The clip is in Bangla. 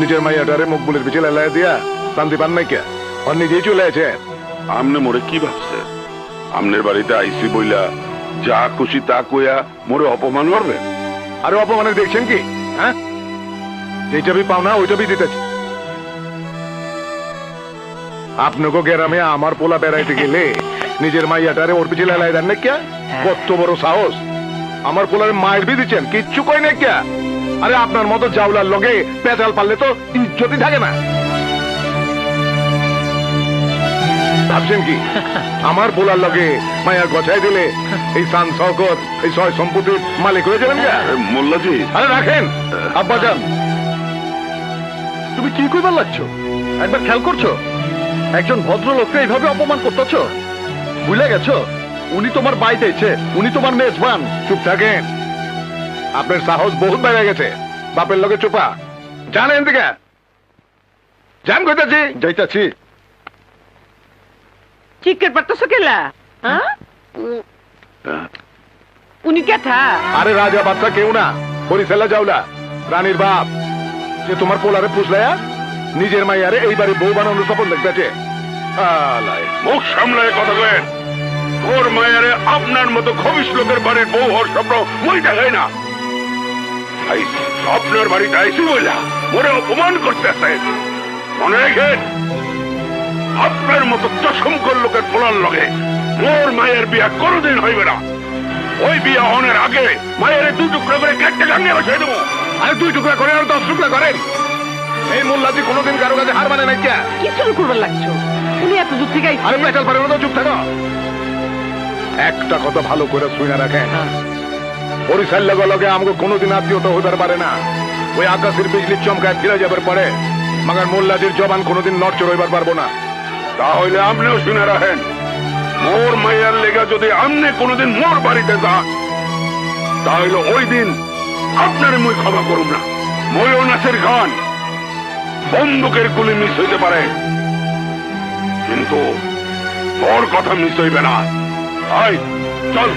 নিজের মাইয়াটারে মুখ বুলের পিছিয়ে লাই দিয়া শান্তি পান নাই কে আর নিজেই চলে আছে। আমনে মোরে কি ভাবছে? আমনের বাড়িতে আইসি বইলা যা খুশি তা কইয়া মোরে অপমান করবে? আরে অপমানের দেখছেন কি? হ্যাঁ, যেটা বি পাও না ওইটা বি দিতেছি। আপনাকে গ্রামে আমার পোলা বেড়াইতে গেলে নিজের মাইয়াটারে ওর পিছিয়ে লাই দেন না কে? কত বড় সাহস! আমার পোলারে মায়ের বি দিচ্ছেন, কিচ্ছু কই না কে? আরে আপনার মতো জাউলার লগে পেঁচাল পারলে তো ইজ্জতই থাকে না। ভাবছেন কি আমার পোলার লগে মায়া গছাই দিলে এই সান শওকত এই সয় সম্পত্তির মালিক হয়ে যাবেন? মোল্লাজি, আরে রাখেন আব্বাজান, তুমি কি কইবার লাগছো? একবার খেয়াল করছো একজন ভদ্রলোককে এইভাবে অপমান করতেছো? ভুলে গেছো উনি তোমার বাইতেছে, উনি তোমার মেজবান। চুপ থাকেন, আপনার সাহস বহুত বেড়ে গেছে। বাপের লগে চুপা, জানেন দিকে জান কইতাছি যাইতাছি। চিৎকার পারতেছো কেলা? উনি কেথা? আরে রাজা বাচ্চা কেউ না, বরিশালা যাওলা রানীর বাপ, যে তোমার পোলারে পুষলায়া নিজের মাইয়ারে এইবারে বউ বানানোর স্বপ্ন দেখতেছে। মুখ সামলায় কথা কয়েন। ওর মায়ারে আপনার মতো খবিস লোকের বাড়ির বউ হওয়ার স্বপ্ন মই দেখাই না। আপনার বাড়িতে আইসি বইলা ওরে অপমান করতেছে। মনে রেখেন, আপনার মতো চশমকর লোকের পোলার লগে মোর মায়ের বিয়া কোনোদিন হইবে না। ওই বিয়া হনের আগে মায়ের 2 টুকরা করে কেটে গাঙ্গে বসাই দেবো। আরে 2 টুকরা করে আর 10 টুকরা করেন। এই মোল্লাজি কোনোদিন কারো কাছে হার মানে নাই কে? কি শুরু করবার লাগছো? উনি এত দূর থেকে আরে পেটাল পারে না, চুপ থাকো। একটা কথা ভালো করে শুনে রাখেন, বরিশাল লগে লগে আমাকে কোনোদিন আত্মীয়তা হইবার পারে না। ওই আকাশের বিজলির চমকায় ফিরে যাবার পরে মগর মোল্লাজির জবান কোনোদিন নড়চড় হইবার পারবো না। তাহলে আপনিও শুনে রাখেন, মোর মাইয়ার লেগা যদি আমনে কোনোদিন মোর বাড়িতে যান, তাহলে ওই দিন আপনার মই ক্ষমা করুম না। ময়ও নাসের খান, বন্দুকের গুলি মিস হইতে পারে, কিন্তু তোর কথা মিস হইবে না। আয় চল।